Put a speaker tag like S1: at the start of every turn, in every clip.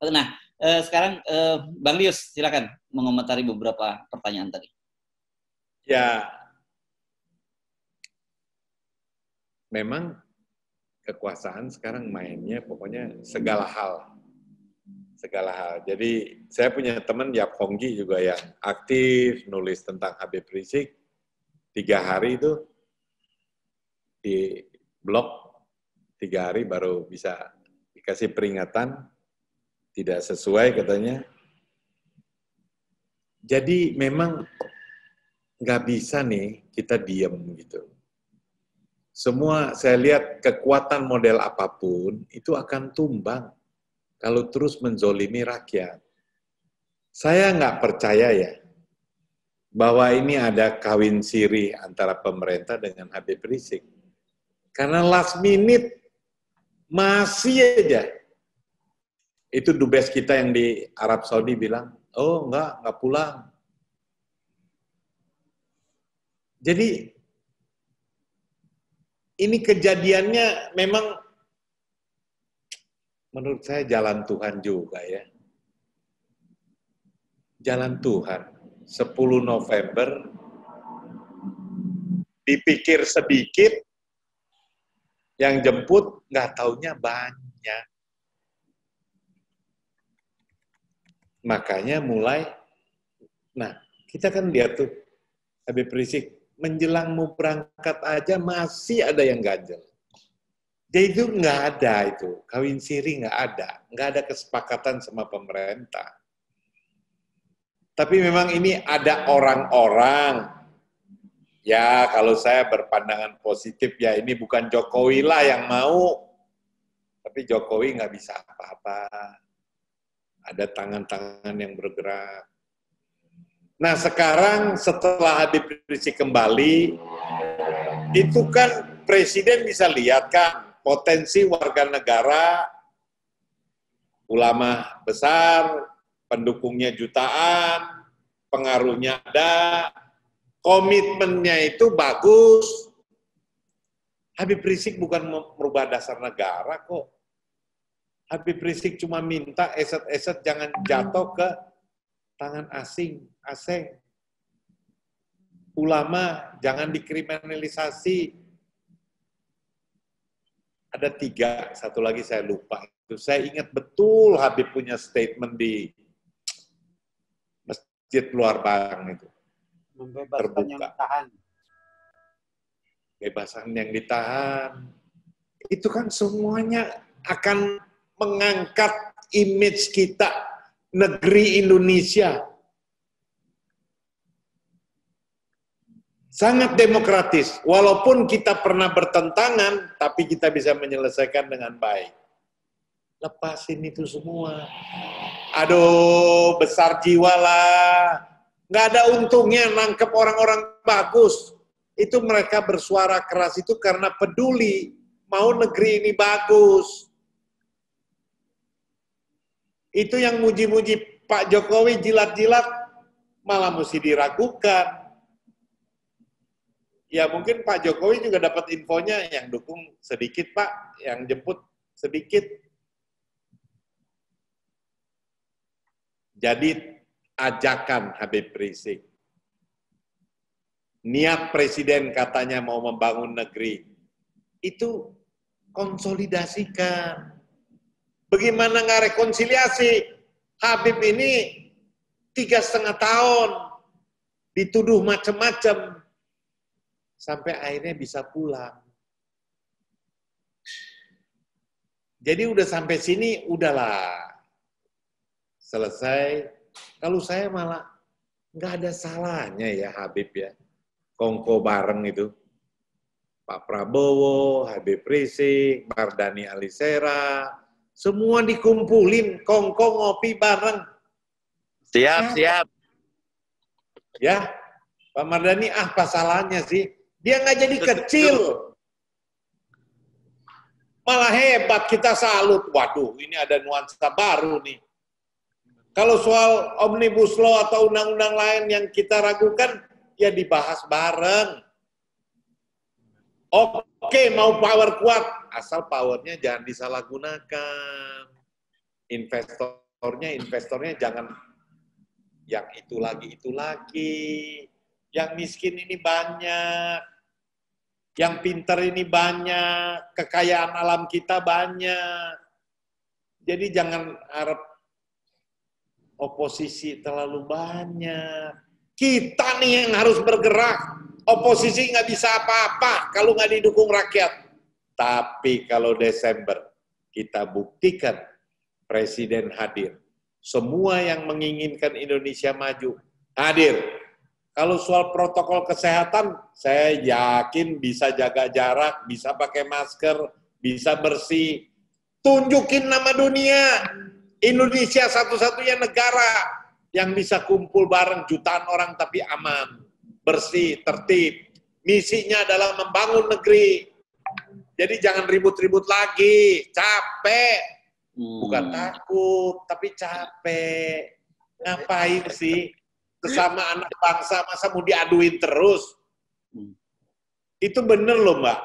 S1: Nah, sekarang Bang Lius, silakan mengomentari beberapa pertanyaan tadi.
S2: Ya, memang kekuasaan sekarang mainnya pokoknya segala hal. Segala hal. Jadi saya punya teman Yap Honggi juga yang aktif nulis tentang Habib Rizik. 3 hari itu di blog, 3 hari baru bisa dikasih peringatan, tidak sesuai katanya. Jadi memang nggak bisa nih kita diem gitu. Semua saya lihat kekuatan model apapun itu akan tumbang kalau terus menzolimi rakyat. Saya nggak percaya ya bahwa ini ada kawin siri antara pemerintah dengan Habib Rizik. Karena last minute masih aja. Itu dubes kita yang di Arab Saudi bilang, oh enggak pulang. Jadi ini kejadiannya memang menurut saya jalan Tuhan juga ya. Jalan Tuhan. 10 November dipikir sedikit, yang jemput nggak taunya banyak. Makanya mulai, nah kita kan lihat tuh, Habib Rizik menjelang mau berangkat aja masih ada yang ganjel. Jadi itu nggak ada itu, kawin siri nggak ada kesepakatan sama pemerintah. Tapi memang ini ada orang-orang, ya kalau saya berpandangan positif ya ini bukan Jokowi lah yang mau, tapi Jokowi nggak bisa apa-apa. Ada tangan-tangan yang bergerak. Nah sekarang setelah Habib Rizik kembali, itu kan Presiden bisa lihat kan potensi warga negara, ulama besar, pendukungnya jutaan, pengaruhnya ada, komitmennya itu bagus. Habib Rizik bukan merubah dasar negara kok. Habib Rizik cuma minta eset-eset jangan jatuh ke tangan asing. Ulama jangan dikriminalisasi. Ada 3, satu lagi saya lupa. Itu saya ingat betul Habib punya statement di Masjid Luar Bang itu.
S3: Membebaskan yang ditahan.
S2: Bebasan yang ditahan. Itu kan semuanya akan mengangkat image kita, negeri Indonesia. Sangat demokratis, walaupun kita pernah bertentangan, tapi kita bisa menyelesaikan dengan baik. Lepasin itu semua. Aduh, besar jiwa lah. Nggak ada untungnya nangkep orang-orang bagus. Itu mereka bersuara keras itu karena peduli, mau negeri ini bagus. Itu yang muji-muji Pak Jokowi jilat-jilat, malah mesti diragukan. Ya mungkin Pak Jokowi juga dapat infonya yang dukung sedikit Pak, yang jemput sedikit. Jadi ajakan Habib Rizik. Niat Presiden katanya mau membangun negeri. Itu konsolidasikan. Bagaimana nggak rekonsiliasi? Habib ini 3,5 tahun dituduh macam-macam. Sampai akhirnya bisa pulang. Jadi udah sampai sini, udahlah. Selesai. Kalau saya malah nggak ada salahnya ya Habib ya. Kongko bareng itu. Pak Prabowo, Habib Rizik, Mardhani Alisera, semua dikumpulin, kongko ngopi bareng.
S4: Siap.
S2: Ya, Pak Mardhani apa salahnya sih? Dia nggak jadi kecil. Malah hebat, kita salut. Waduh, ini ada nuansa baru nih. Kalau soal Omnibus Law atau undang-undang lain yang kita ragukan, ya dibahas bareng. Oke, mau power kuat, asal powernya jangan disalahgunakan. Investor investornya jangan yang itu lagi. Yang miskin ini banyak, yang pintar ini banyak, kekayaan alam kita banyak. Jadi jangan harap oposisi terlalu banyak. Kita nih yang harus bergerak. Oposisi nggak bisa apa-apa kalau nggak didukung rakyat. Tapi kalau Desember kita buktikan Presiden hadir. Semua yang menginginkan Indonesia maju hadir. Kalau soal protokol kesehatan, saya yakin bisa jaga jarak, bisa pakai masker, bisa bersih. Tunjukin nama dunia. Indonesia satu-satunya negara yang bisa kumpul bareng jutaan orang tapi aman, bersih, tertib. Misinya adalah membangun negeri. Jadi jangan ribut-ribut lagi, capek. Bukan takut, tapi capek. Ngapain sih? Sesama anak bangsa, masa mau diaduin terus? Itu bener loh, Mbak.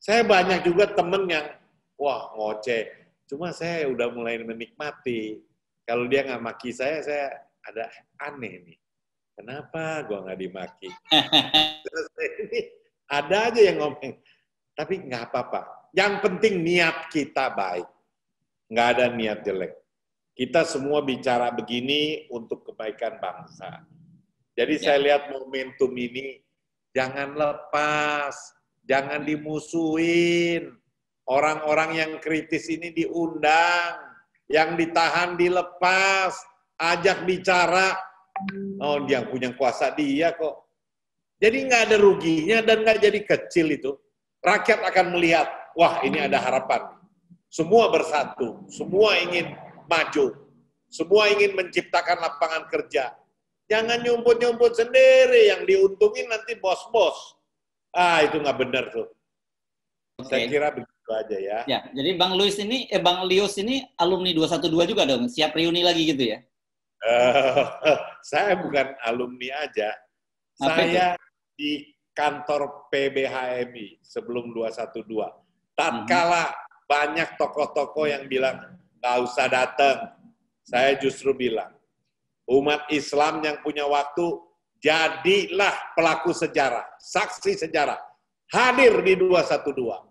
S2: Saya banyak juga temen yang, wah ngoceh. Cuma saya udah mulai menikmati. Kalau dia nggak maki saya ada aneh nih. Kenapa gua nggak dimaki? Terus ini ada aja yang ngomong. Tapi nggak apa-apa. Yang penting niat kita baik. Nggak ada niat jelek. Kita semua bicara begini untuk kebaikan bangsa. Jadi saya lihat momentum ini, jangan lepas, jangan dimusuhin. Orang-orang yang kritis ini diundang, yang ditahan dilepas, ajak bicara. Oh, dia punya kuasa dia kok. Jadi nggak ada ruginya dan nggak jadi kecil itu. Rakyat akan melihat, wah ini ada harapan. Semua bersatu, semua ingin maju. Semua ingin menciptakan lapangan kerja. Jangan nyumput-nyumput sendiri, yang diuntungin nanti bos-bos. Ah, itu nggak benar tuh. Saya kira begitu aja ya.
S1: Ya, jadi Bang Lius ini alumni 212 juga dong, siap reuni lagi gitu ya?
S2: Saya bukan alumni aja. Saya di kantor PBHMI sebelum 212. Tatkala banyak tokoh-tokoh yang bilang, nggak usah datang. Saya justru bilang, umat Islam yang punya waktu, jadilah pelaku sejarah, saksi sejarah. Hadir di 212.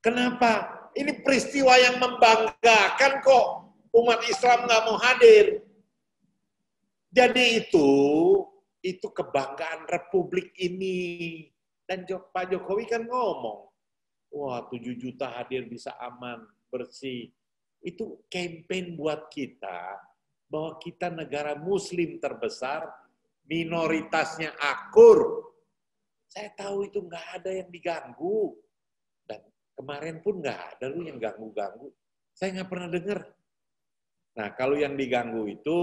S2: Kenapa? Ini peristiwa yang membanggakan kok. Umat Islam nggak mau hadir. Jadi itu kebanggaan Republik ini. Dan Pak Jokowi kan ngomong, wah 7 juta hadir bisa aman, bersih. Itu campaign buat kita, bahwa kita negara muslim terbesar, minoritasnya akur. Saya tahu itu nggak ada yang diganggu. Dan kemarin pun nggak ada lu yang ganggu-ganggu. Saya nggak pernah dengar. Nah, kalau yang diganggu itu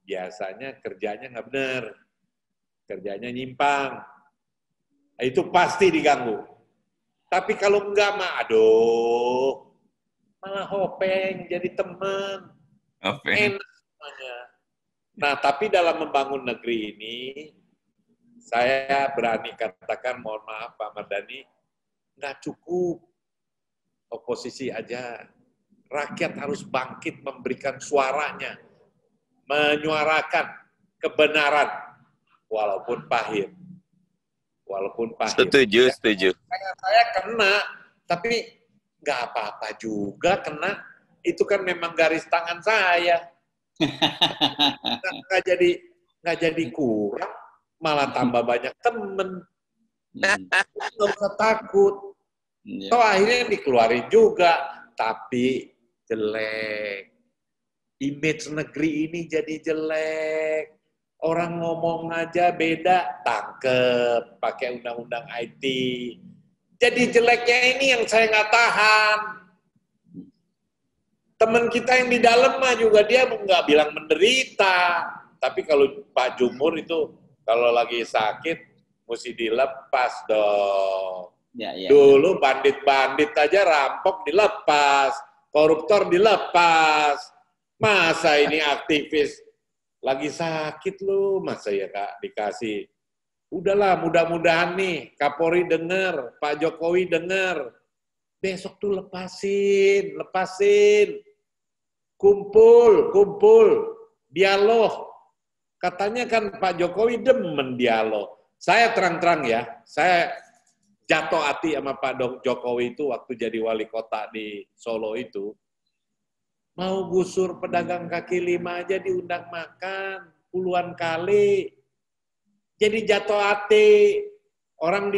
S2: biasanya kerjanya nggak benar. Kerjanya nyimpang. Itu pasti diganggu. Tapi kalau enggak mah, aduh, malah hopeng jadi teman. Enak semuanya. Nah, tapi dalam membangun negeri ini, saya berani katakan, mohon maaf Pak Mardhani, nggak cukup oposisi aja. Rakyat harus bangkit memberikan suaranya, menyuarakan kebenaran, walaupun pahit. Walaupun pahit.
S4: Setuju.
S2: Saya kena, tapi nggak apa-apa juga kena. Itu kan memang garis tangan saya. Nggak jadi kurang, malah tambah banyak temen. Nggak usah takut. Toh akhirnya dikeluarin juga, tapi jelek. Image negeri ini jadi jelek. Orang ngomong aja beda, tangkep, pakai undang-undang IT. Jadi jeleknya ini yang saya nggak tahan. Teman kita yang di dalam mah juga dia nggak bilang menderita. Tapi kalau Pak Jumur itu, kalau lagi sakit, mesti dilepas dong.
S1: Ya.
S2: Dulu bandit-bandit aja rampok dilepas, koruptor dilepas. Masa ini aktivis lagi sakit lu, masa ya Kak dikasih. Udahlah, mudah-mudahan nih Kapolri dengar, Pak Jokowi dengar. Besok tuh lepasin. kumpul, dialog. Katanya kan Pak Jokowi demen dialog. Saya terang-terang ya, saya jatuh hati sama Pak Jokowi itu waktu jadi wali kota di Solo itu. Mau gusur pedagang kaki lima aja diundang makan puluhan kali. Jadi jatuh hati. Orang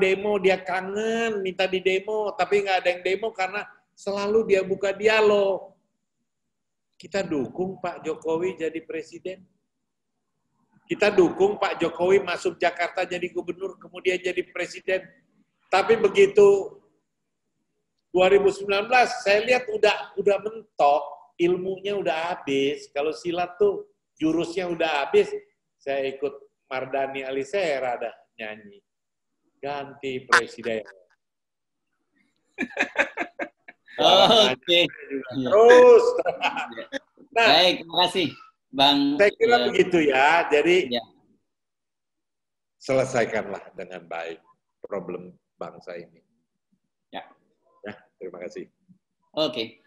S2: demo dia kangen, minta di demo, tapi nggak ada yang demo karena selalu dia buka dialog. Kita dukung Pak Jokowi jadi presiden. Kita dukung Pak Jokowi masuk Jakarta jadi gubernur, kemudian jadi presiden. Tapi begitu 2019 saya lihat udah mentok, ilmunya udah habis. Kalau silat tuh jurusnya udah habis. Saya ikut Mardani Alisera dah nyanyi. Ganti presiden.
S1: Oke.
S2: Terus. Nah,
S1: baik, terima kasih Bang.
S2: Saya kira begitu ya. Jadi
S1: ya.
S2: Selesaikanlah dengan baik problem bangsa ini.
S1: Ya.
S2: Ya, terima kasih.
S1: Oke.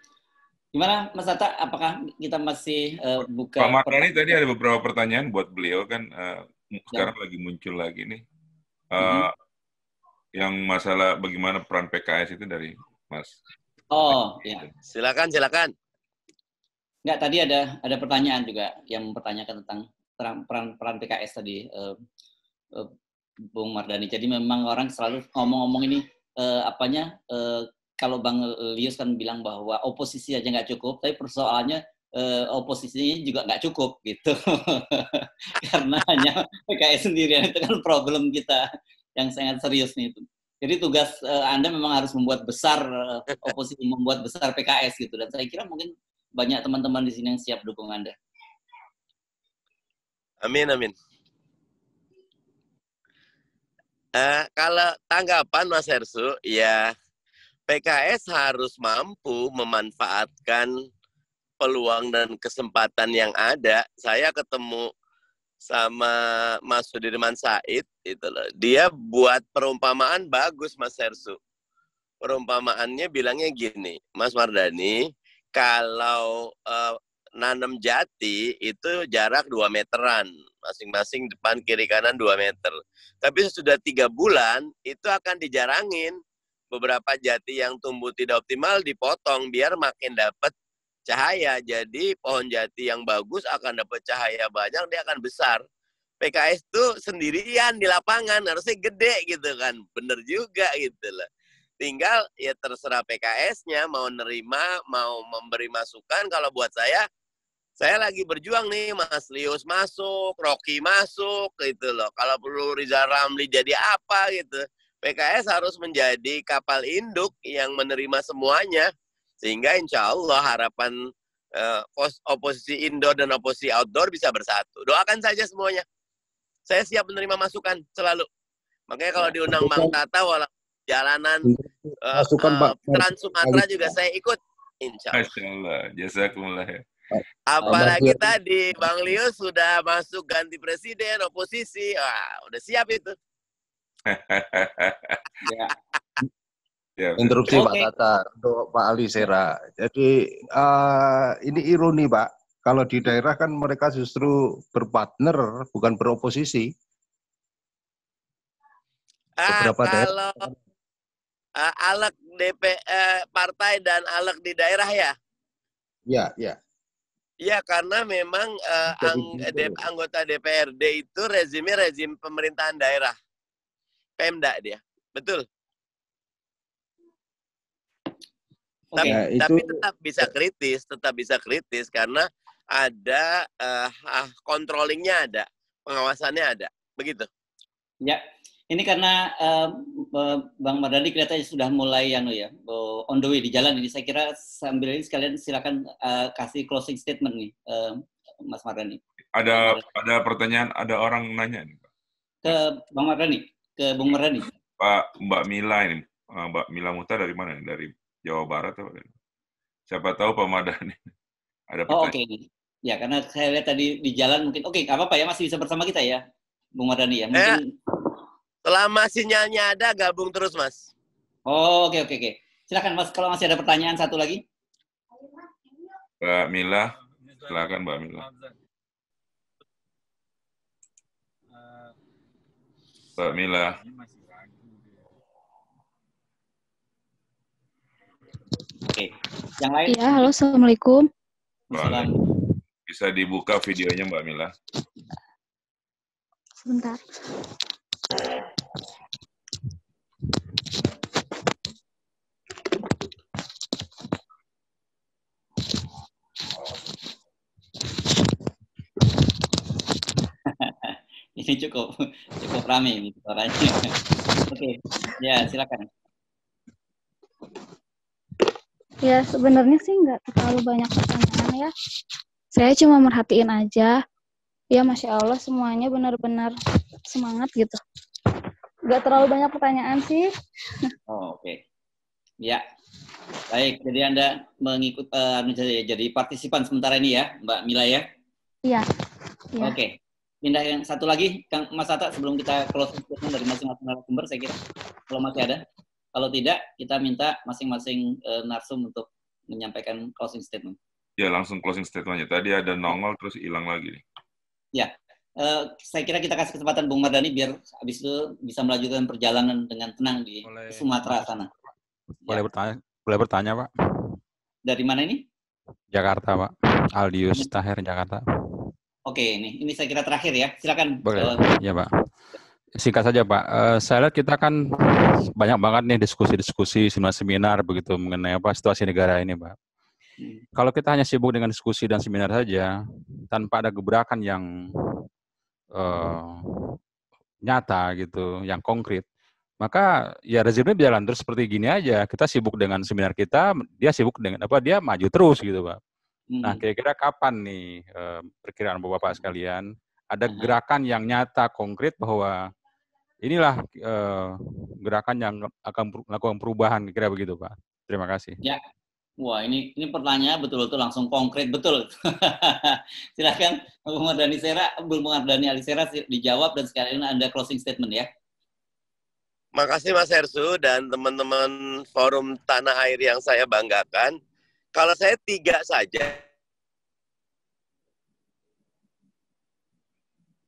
S1: Gimana Mas Atta? Apakah kita masih buka?
S5: Pak Mardani tadi ada beberapa pertanyaan buat beliau kan sekarang lagi muncul lagi nih. Yang masalah bagaimana peran PKS itu dari Mas.
S1: Oh, ya.
S4: Silakan.
S1: Enggak, tadi ada pertanyaan juga yang mempertanyakan tentang peran PKS tadi, Bung Mardani. Jadi memang orang selalu ngomong-ngomong ini kalau Bang Lius kan bilang bahwa oposisi aja nggak cukup, tapi persoalannya oposisinya juga nggak cukup gitu. Karena hanya PKS sendirian itu kan problem kita yang sangat serius nih itu. Jadi tugas Anda memang harus membuat besar oposisi, membuat besar PKS gitu. Dan saya kira mungkin banyak teman-teman di sini yang siap dukung Anda.
S4: Amin. Kalau tanggapan Mas Hersu, ya PKS harus mampu memanfaatkan peluang dan kesempatan yang ada. Saya ketemu sama Mas Sudirman Said, itu loh. Dia buat perumpamaan bagus, Mas Hersu. Perumpamaannya bilangnya gini, Mas Mardani, kalau nanam jati itu jarak 2 meteran, masing-masing depan kiri kanan 2 meter. Tapi sudah 3 bulan itu akan dijarangin. Beberapa jati yang tumbuh tidak optimal dipotong biar makin dapat cahaya. Jadi pohon jati yang bagus akan dapat cahaya banyak, dia akan besar. PKS tuh sendirian di lapangan, harusnya gede gitu kan. Bener juga gitu loh. Tinggal ya terserah PKS-nya mau nerima, mau memberi masukan. Kalau buat saya lagi berjuang nih, Mas Lius masuk, Rocky masuk gitu loh. Kalau perlu Rizal Ramli jadi apa gitu. PKS harus menjadi kapal induk yang menerima semuanya. Sehingga insya Allah harapan oposisi indoor dan oposisi outdoor bisa bersatu. Doakan saja semuanya. Saya siap menerima masukan selalu. Makanya kalau diundang Bang Tata, walaupun jalanan Trans Sumatera juga saya ikut. Insya Allah.
S5: Masya Allah, jazakumullah ya.
S4: Apalagi tadi Bang Lius sudah masuk ganti presiden, oposisi. Udah siap itu.
S5: Ya.
S6: Interupsi Pak Tata untuk Pak Alisera. Jadi ini ironi Pak, kalau di daerah kan mereka justru berpartner bukan beroposisi. Beberapa
S4: kalau alek partai dan alek di daerah ya?
S6: Ya.
S4: Iya, karena memang anggota DPRD itu rezimnya rezim pemerintahan daerah. Pemda dia. Betul. Tapi tetap bisa kritis karena ada controllingnya ada, pengawasannya ada, begitu.
S1: Ya, ini karena Bang Mardani kelihatannya sudah mulai on the way di jalan ini. Saya kira sambil ini sekalian silakan kasih closing statement nih, Mas Mardani.
S5: Ada pertanyaan, ada orang nanya nih, Pak.
S1: Ke Bang Mardani, ke Bung Mardani.
S5: Mbak Mila ini, Mbak Mila Muta dari mana nih? Dari Jawa Barat atau siapa tahu Pak Mardani ada pertanyaan.
S1: Oke. Ya, karena saya lihat tadi di jalan mungkin. Oke, nggak apa-apa ya, masih bisa bersama kita ya, Bung Mardani ya. Mungkin.
S4: Selama sinyalnya ada, gabung terus Mas.
S1: Oke. Silakan Mas, kalau masih ada pertanyaan satu lagi.
S5: Mbak Mila, silakan Mbak Mila. Mbak Mila.
S1: Oke. Yang lain?
S7: Iya, halo, Assalamualaikum.
S1: Salam.
S5: Bisa dibuka videonya Mbak Mila.
S7: Sebentar.
S1: Ini cukup ramai ini suaranya. Oke, ya silakan.
S7: Ya, sebenarnya sih nggak terlalu banyak pertanyaan ya. Saya cuma merhatiin aja. Ya, Masya Allah, semuanya benar-benar semangat gitu. Nggak terlalu banyak pertanyaan sih.
S1: Oh, oke. Ya, baik. Jadi Anda mengikut jadi partisipan sementara ini ya, Mbak Mila ya?
S7: Iya. Ya.
S1: Oke. Pindah yang satu lagi, Kang Mas Atta, sebelum kita closing statement dari masing-masing narasumber, saya kira. Kalau masih ada. Kalau tidak, kita minta masing-masing narsum untuk menyampaikan closing statement.
S5: Ya, langsung closing statement-nya. Tadi ada nongol, terus hilang lagi nih.
S1: Ya, saya kira kita kasih kesempatan Bung Mardhani biar habis itu bisa melanjutkan perjalanan dengan tenang di Sumatera sana.
S8: Boleh bertanya, Pak?
S1: Dari mana ini?
S8: Jakarta, Pak. Aldius Tahir, Jakarta.
S1: Oke, ini saya kira terakhir ya. Silakan.
S8: Boleh, ya Pak. Singkat saja Pak. Saya lihat kita kan banyak banget nih diskusi-diskusi, seminar begitu mengenai apa situasi negara ini, Pak. Kalau kita hanya sibuk dengan diskusi dan seminar saja, tanpa ada gebrakan yang nyata gitu, yang konkret, maka ya rezimnya berjalan terus seperti gini aja. Kita sibuk dengan seminar kita, dia sibuk dengan apa? Dia maju terus gitu, Pak. Nah, kira-kira kapan nih perkiraan Bapak sekalian ada gerakan yang nyata konkret bahwa inilah gerakan yang akan melakukan perubahan, kira begitu, Pak. Terima kasih.
S1: Ya, wah ini pertanyaan betul-betul langsung konkret betul. Silakan Bung Mardhani Alisera dijawab dan sekalian Anda closing statement ya.
S4: Makasih Mas Hersu dan teman-teman forum Tanah Air yang saya banggakan. Kalau saya 3 saja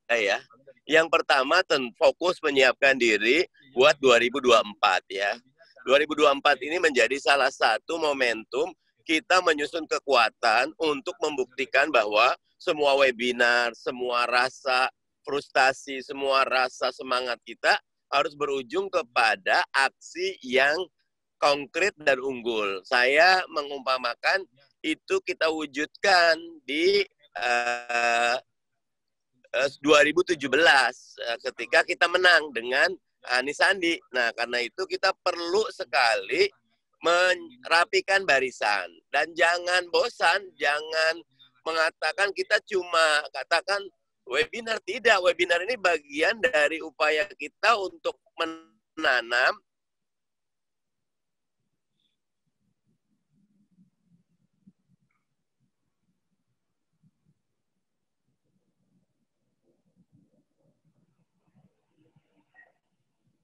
S4: ya. Yang pertama fokus menyiapkan diri buat 2024 ya. 2024 ini menjadi salah satu momentum kita menyusun kekuatan untuk membuktikan bahwa semua webinar, semua rasa frustasi, semua rasa semangat kita harus berujung kepada aksi yang konkret dan unggul. Saya mengumpamakan itu kita wujudkan di 2017 ketika kita menang dengan Anies Sandi. Nah, karena itu kita perlu sekali merapikan barisan dan jangan bosan, jangan mengatakan kita cuma katakan webinar. Tidak, webinar ini bagian dari upaya kita untuk menanam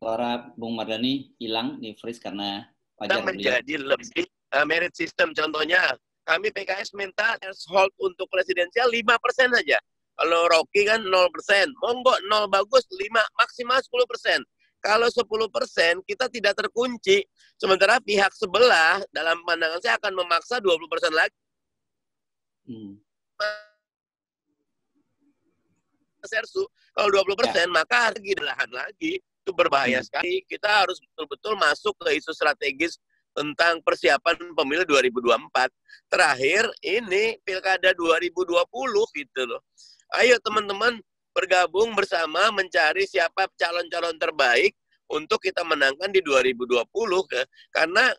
S1: suara Bung Mardhani hilang, di freeze karena
S4: kita menjadi lebih merit system. Contohnya, kami PKS minta threshold untuk presidensial 5% saja. Kalau Rocky kan 0%, monggo 0 bagus, 5 maksimal 10%. Kalau 10% kita tidak terkunci, sementara pihak sebelah dalam pandangan saya akan memaksa 20% lagi. Kalau 20% maka lagi lahan lagi. Itu berbahaya sekali. Kita harus betul-betul masuk ke isu strategis tentang persiapan pemilu 2024. Terakhir, ini Pilkada 2020 gitu loh. Ayo teman-teman bergabung bersama mencari siapa calon-calon terbaik untuk kita menangkan di 2020. Karena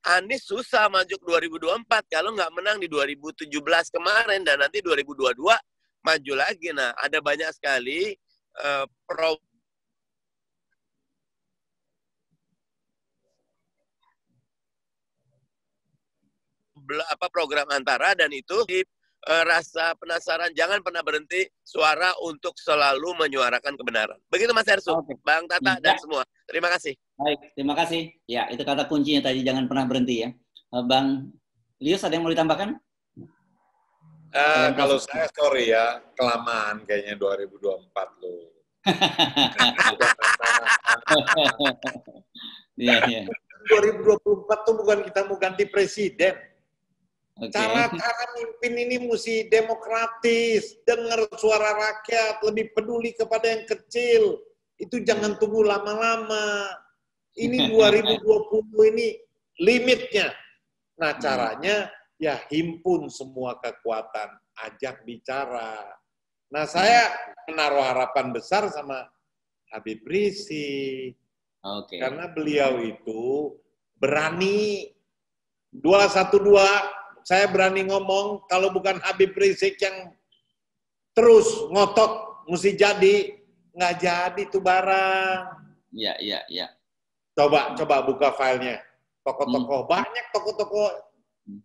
S4: Anies susah maju ke 2024 kalau nggak menang di 2017 kemarin dan nanti 2022 maju lagi. Nah, ada banyak sekali program antara dan itu rasa penasaran, jangan pernah berhenti suara untuk selalu menyuarakan kebenaran. Begitu Mas Hersu, Bang Tata dan semua. Terima kasih.
S1: Baik, terima kasih. Ya, itu kata kuncinya tadi, jangan pernah berhenti ya. Bang Lius, ada yang mau ditambahkan?
S2: Kalau saya sorry ya, kelamaan kayaknya 2024 loh.
S1: Iya.
S2: 2024 tuh bukan kita mau ganti presiden.
S1: Okay.
S2: Cara mimpin ini mesti demokratis, dengar suara rakyat, lebih peduli kepada yang kecil. Itu jangan tunggu lama-lama. Ini 2020 ini limitnya. Nah, caranya ya himpun semua kekuatan, ajak bicara. Nah, saya menaruh harapan besar sama Habib Rizik.
S1: Okay.
S2: Karena beliau itu berani 212, saya berani ngomong, kalau bukan Habib Rizik yang terus ngotot, mesti jadi, nggak jadi tuh barang.
S1: Iya.
S2: Coba buka filenya. Tokoh-tokoh, banyak tokoh-tokoh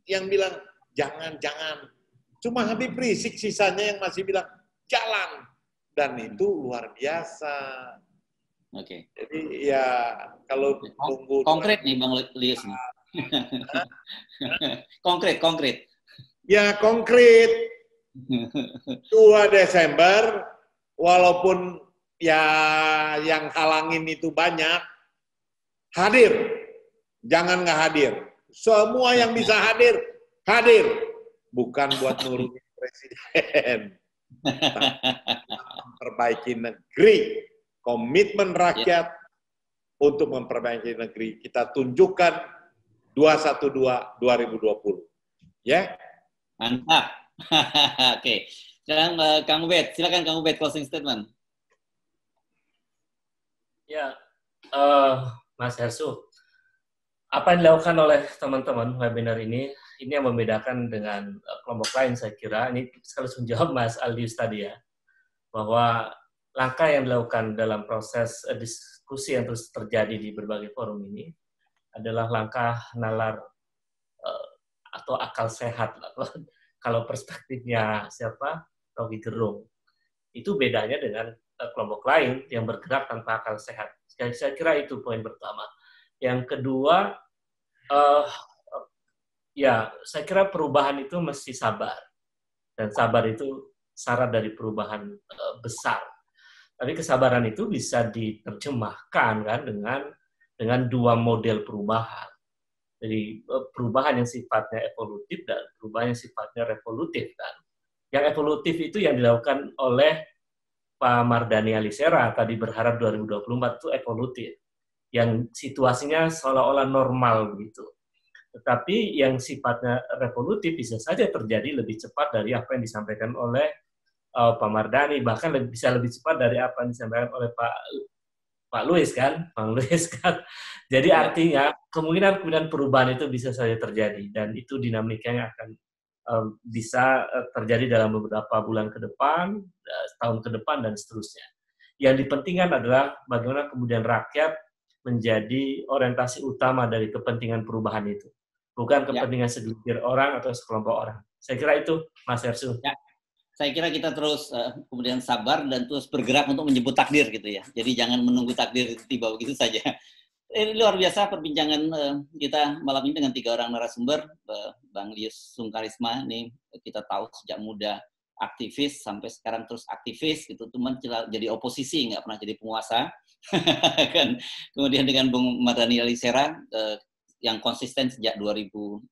S2: yang bilang, jangan. Cuma Habib Rizik sisanya yang masih bilang, jalan. Dan itu luar biasa.
S1: Oke.
S2: Jadi ya, kalau tunggu...
S1: Konkret nih Bang Lius. Konkret.
S2: Ya, konkret. 2 Desember, walaupun ya yang halangin itu banyak, hadir. Jangan nggak hadir. Semua yang bisa hadir. Bukan buat nurunin presiden. Memperbaiki negeri. Komitmen rakyat untuk memperbaiki negeri. Kita tunjukkan 212-2020. Ya?
S1: Mantap. Oke. Sekarang Kang Ubed. Silakan Kang Ubed closing statement.
S9: Ya, Mas Hersu. Apa yang dilakukan oleh teman-teman webinar ini yang membedakan dengan kelompok lain, saya kira, ini sekaligus menjawab Mas Aldius tadi ya, bahwa langkah yang dilakukan dalam proses diskusi yang terus terjadi di berbagai forum ini adalah langkah nalar atau akal sehat. Kalau perspektifnya siapa? Rocky Gerung. Itu bedanya dengan kelompok lain yang bergerak tanpa akal sehat. Saya kira itu poin pertama. Yang kedua, ya saya kira perubahan itu mesti sabar. Dan sabar itu syarat dari perubahan besar. Tapi kesabaran itu bisa diterjemahkan kan dengan 2 model perubahan. Jadi perubahan yang sifatnya evolutif dan perubahan yang sifatnya revolutif kan. Yang evolutif itu yang dilakukan oleh Pak Mardhani Alisera tadi berharap 2024 itu evolutif. Yang situasinya seolah-olah normal begitu. Tetapi yang sifatnya revolutif bisa saja terjadi lebih cepat dari apa yang disampaikan oleh Pak Mardhani, bahkan bisa lebih cepat dari apa yang disampaikan oleh Pak Luis kan, Bang Luis kan. Jadi artinya kemungkinan perubahan itu bisa saja terjadi dan itu dinamikanya akan bisa terjadi dalam beberapa bulan ke depan, tahun ke depan dan seterusnya. Yang dipentingkan adalah bagaimana kemudian rakyat menjadi orientasi utama dari kepentingan perubahan itu, bukan kepentingan segelintir orang atau sekelompok orang. Saya kira itu, Mas Hersu.
S1: Ya. Saya kira kita terus kemudian sabar dan terus bergerak untuk menjemput takdir gitu ya. Jadi jangan menunggu takdir tiba begitu saja. Ini luar biasa perbincangan kita malam ini dengan 3 orang narasumber. Bang Lius Sungkarisma ini kita tahu sejak muda aktivis sampai sekarang terus aktivis gitu, cuman jadi oposisi, nggak pernah jadi penguasa. Kan. Kemudian dengan Bung Mardhani Alisera yang konsisten sejak 2019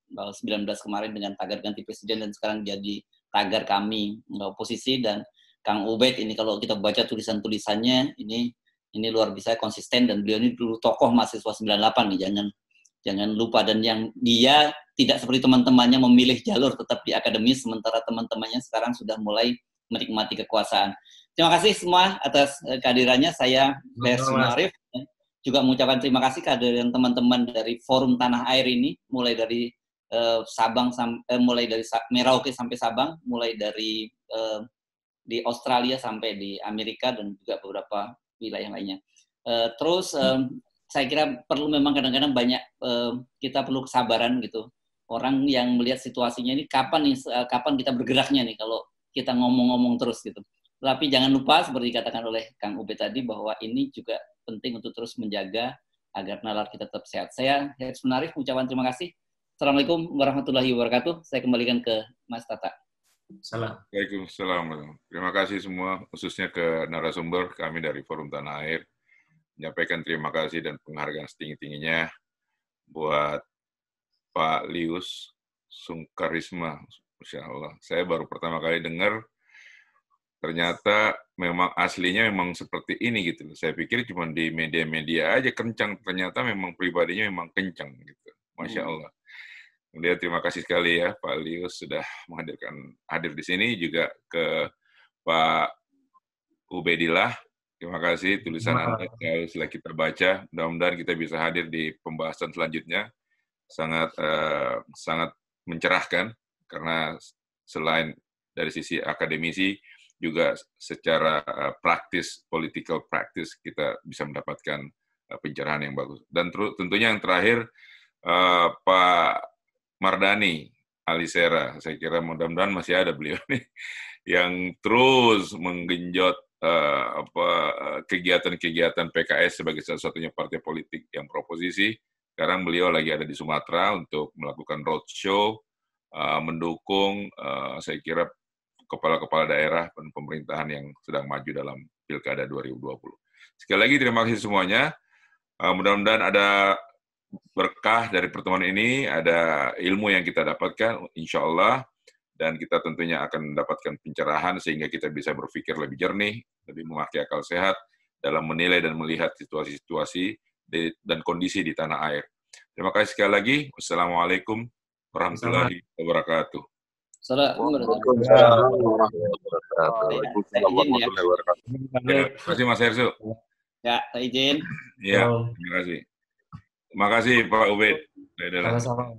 S1: kemarin dengan tagar ganti presiden dan sekarang jadi tagar kami oposisi, dan Kang Ubed ini kalau kita baca tulisan-tulisannya ini luar biasa konsisten, dan beliau ini dulu tokoh mahasiswa 98 nih, jangan lupa. Dan yang dia tidak seperti teman-temannya memilih jalur tetap di akademis, sementara teman-temannya sekarang sudah mulai menikmati kekuasaan. Terima kasih semua atas kehadirannya. Saya Hersu Arif juga mengucapkan terima kasih kehadiran teman-teman dari Forum Tanah Air ini, mulai dari Sabang mulai dari Merauke sampai Sabang, mulai dari di Australia sampai di Amerika dan juga beberapa wilayah lainnya. Terus saya kira perlu memang kadang-kadang banyak kita perlu kesabaran gitu. Orang yang melihat situasinya ini kapan kita bergeraknya nih kalau kita ngomong-ngomong terus gitu. Tapi jangan lupa seperti dikatakan oleh Kang Ubed tadi bahwa ini juga penting untuk terus menjaga agar nalar kita tetap sehat. Saya Hersu Arif mengucapkan terima kasih. Assalamualaikum warahmatullahi wabarakatuh. Saya kembalikan ke Mas Tata.
S9: Salam.
S5: Waalaikumsalam. Terima kasih semua, khususnya ke narasumber kami dari Forum Tanah Air. Menyampaikan terima kasih dan penghargaan setinggi-tingginya buat Pak Lius Sungkarisma. Masya Allah. Saya baru pertama kali dengar, ternyata memang aslinya memang seperti ini gitu. Saya pikir cuma di media-media aja kencang, ternyata memang pribadinya memang kencang gitu. Masya Allah. Kemudian terima kasih sekali ya Pak Lius sudah hadir di sini, juga ke Pak Ubedillah. Terima kasih tulisan Anda setelah kita baca. Mudah-mudahan kita bisa hadir di pembahasan selanjutnya. Sangat mencerahkan karena selain dari sisi akademisi juga secara praktis, political practice, kita bisa mendapatkan pencerahan yang bagus. Dan tentunya yang terakhir Pak Mardani Alisera, saya kira mudah-mudahan masih ada beliau nih yang terus menggenjot kegiatan-kegiatan PKS sebagai satu-satunya partai politik yang beroposisi. Sekarang beliau lagi ada di Sumatera untuk melakukan roadshow, mendukung saya kira kepala-kepala daerah dan pemerintahan yang sedang maju dalam Pilkada 2020. Sekali lagi terima kasih semuanya. Mudah-mudahan ada berkah dari pertemuan ini, ada ilmu yang kita dapatkan, insya Allah, dan kita tentunya akan mendapatkan pencerahan sehingga kita bisa berpikir lebih jernih, lebih memakai akal sehat dalam menilai dan melihat situasi-situasi dan kondisi di tanah air. Terima kasih sekali lagi. Wassalamualaikum warahmatullahi wabarakatuh.
S1: Waalaikumsalam
S5: warahmatullahi wabarakatuh. Terima kasih Mas Hersu.
S1: Ya, saya izin.
S5: Ya, terima kasih. Terima kasih Pak Ubed.
S9: Sama-sama.